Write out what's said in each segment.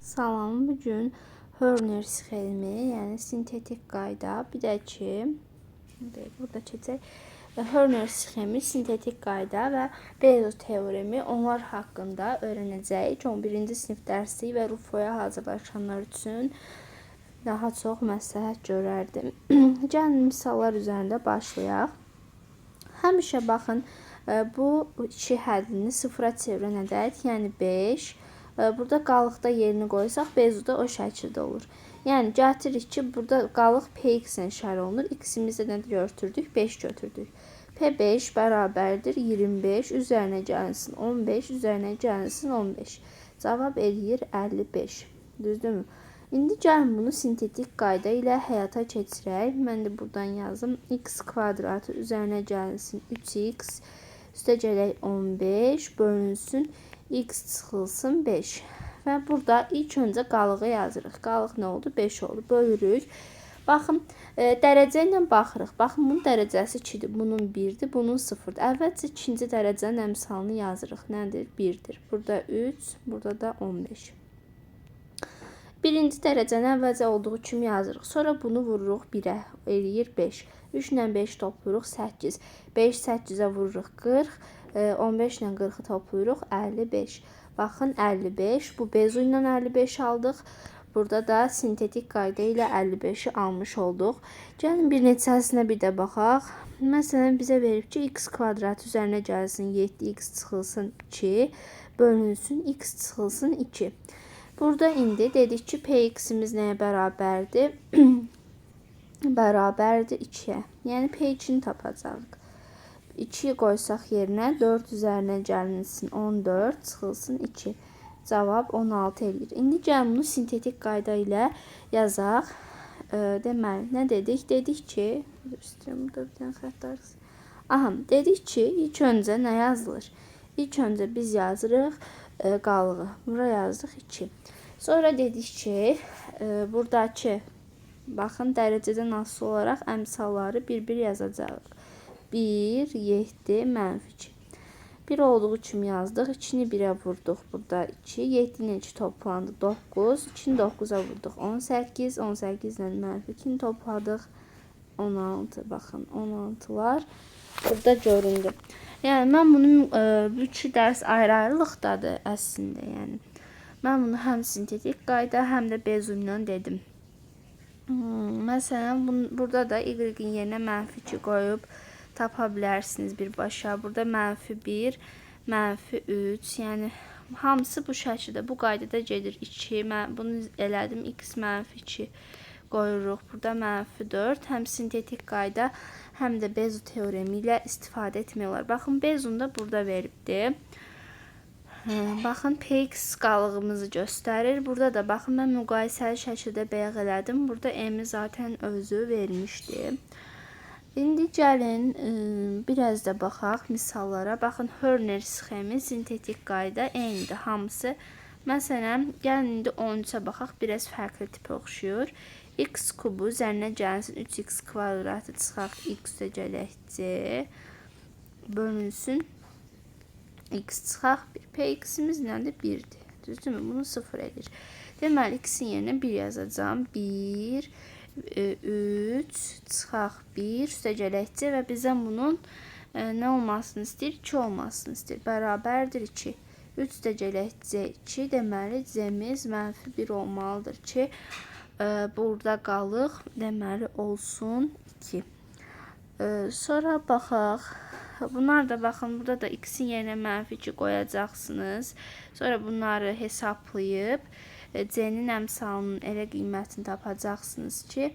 Salam, bugün Horner sxemi, yəni sintetik qayda, bir də ki, burada keçək. Horner sxemi, sintetik qayda və Bayes teoremi, onlar haqqında öyrənəcəyik. 11-ci sinif dərsi və Rufoya hazırlaşanlar üçün daha çox məsləhət görərdim. Gəlin misallar üzərində başlayaq. Həmişə baxın, bu 2 həddini sıfıra çevirənədək, yəni 5. Burada qalıqda yerini qoysaq, bezuda o şəkildə olur. Yəni, gətiririk ki, burada qalıq px ilə işarə olunur. X-imizdə nə götürdük? 5 götürdük. P5 bərabərdir 25, üzərinə gəlinsin 15, üzərinə gəlinsin 15. Cavab eləyir 55. Düzdürmü? İndi gəlin bunu sintetik qayda ilə həyata keçirək. Mən də buradan yazım. X kvadratı üzərinə gəlinsin 3x, üstə gələk 15, bölünsün x çıxılsın 5. Və burada ilk öncə qalığı yazırıq. Qalıq nə oldu? 5 oldu. Bölürük. Baxın, dərəcə ilə baxırıq. Baxın, bunun dərəcəsi 2-dir, bunun 1-dir, bunun 0-dır. Əvvəlcə ikinci dərəcənin əmsalını yazırıq. Nədir? 1-dir. Burada 3, burada da 15. Birinci dərəcəni əvvəlcə olduğu kimi yazırıq. Sonra bunu vururuq 1-ə, eləyir 5. 3 ilə 5 toplayırıq 8. 5 8-ə vururuq 40. 15 ilə 40-ı toplayırıq 55. Baxın 55. Bu bezu ilə 55 aldıq. Burada da sintetik qayda ilə 55-i almış olduq. Gəlin bir neçəsinə bir də baxaq. Məsələn, bizə verib ki, x kvadrat üzərinə gəlsin 7x çıxılsın 2, bölünsün x çıxılsın 2. Burada indi dedik ki, px-imiz nəyə bərabərdir? Bərabərdir 2-yə. Yəni p2-ni tapacağıq. 2'yi qoysaq yerinə 4 üzərinə gəlinsin 14, çıxılsın 2. Cavab 16 eləyir. İndi gəlin bunu sintetik qayda ilə yazaq. Deməli, nə dedik? Dedik ki, dedik ki, ilk öncə nə yazılır? İlk öncə biz yazırıq qalığı. Bura yazdıq 2. Sonra dedik ki, buradakı, baxın, dərəcədən asılı olaraq əmsalları bir-bir yazacağıq. 1, 7, mənfi 2. 1 olduğu kimi yazdıq. 2-ni 1'ə vurduq. Burada 2. 7 ilə 2 toplandı. 9. 2-ni 9'a vurduq. 18. 18 ilə mənfi 2-ni topladıq. 16. Baxın, 16'lar burada göründü. Yəni, mən bunun 3 dərs ayrı-ayrılıqdadır əslində. Yəni, mən bunu həm sintetik qayda, həm də bezu ilə dedim. Məsələn, burada da y-in yerinə mənfi 2 qoyub tapa bilərsiniz birbaşa. Burada mənfi 1, mənfi 3. Yəni, hamısı bu şəkildə, bu qaydada gedir. 2, mən bunu elədim, x mənfi 2 qoyuruq. Burada mənfi 4. Həm sintetik qayda, həm də bezu teoremi ilə istifadə etmək olar. Baxın, bezunu da burada veribdir. Baxın, px qalığımızı göstərir. Burada da, baxın, mən müqayisəli şəkildə bəyan elədim. Burada m-i zaten özü vermişdi. İndi gəlin, biraz da baxaq misallara. Baxın, Horner sxemi, sintetik qayda eynidir hamısı. Məsələn, gəlin indi 13'ə baxaq, biraz fərqli tipə oxşuyur. X kubu üzərinə gəlsin 3x kvadratı çıxaq x gələk c, bölünsün x çıxaq 1. Px-imiz nədir? 1'dir. Düzdürmü? Bunu 0 edir. Deməli, x-in yerinə 1 yazacağım. 1, 3, çıxaq 1, üstə gələk c və bizə bunun nə olmasını istəyir? 2 olmasını istəyir. Bərabərdir 2. 3 üstə gələk c 2, deməli c-miz mənfi 1 olmalıdır ki, burada qalıq, deməli olsun 2. Sonra baxaq. Bunlar da baxın, burada da x-in yerinə mənfi 2 qoyacaqsınız. Sonra bunları hesablayıb c-nin əmsalının elə qiymətini tapacaqsınız ki,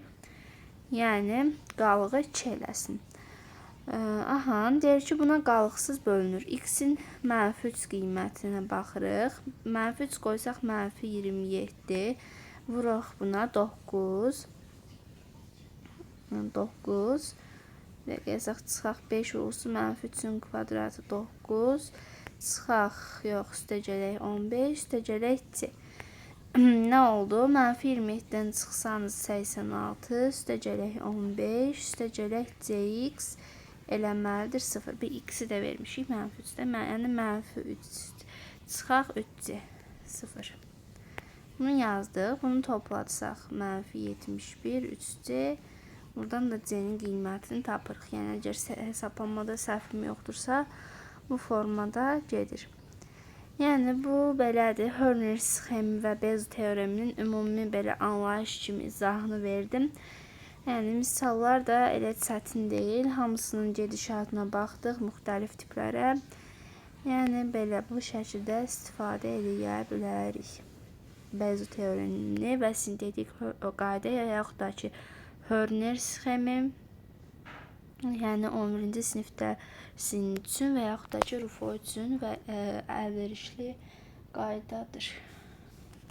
yəni qalığı 2 eləsin. Aha, deyir ki, buna qalıqsız bölünür. X-in mənfi 3 qiymətinə baxırıq. Mənfi 3 qoysaq mənfi 27. Vuruq buna 9. 9. Və yazaq, çıxaq 5 olsun. Mənfi 3'ün kvadratı 9. Çıxaq, yox, üstə gələk 15, üstə gələk c. Nə oldu? Mənfi 27'dən çıxsanız 86, üstə gələk 15, üstə gələk cx eləməlidir 0. Bir x-i də vermişik mənfi 3'də. Yəni mənfi 3 çıxaq 3c 0. Bunu yazdıq. Bunu topladsaq -71 3C. Buradan da C-nin qiymətini tapırıq. Yəni əgər hesablamada səhvim yoxdursa, bu formada gedir. Yəni bu belədir. Hörner sxemi və Bezo teoreminin ümumi belə anlayış kimi izahını verdim. Yəni misallar da elə çətin deyil. Hamısının gedişatına baxdıq, müxtəlif tiplərə. Yəni belə bu şəkildə istifadə edə bilərik. Bezo teoremini və sintetik qayda yaxud da ki Hörner sxemi. Yəni 11-ci sinifdə sizin üçün və yaxud da ki Rufo üçün və əlverişli qaydadır.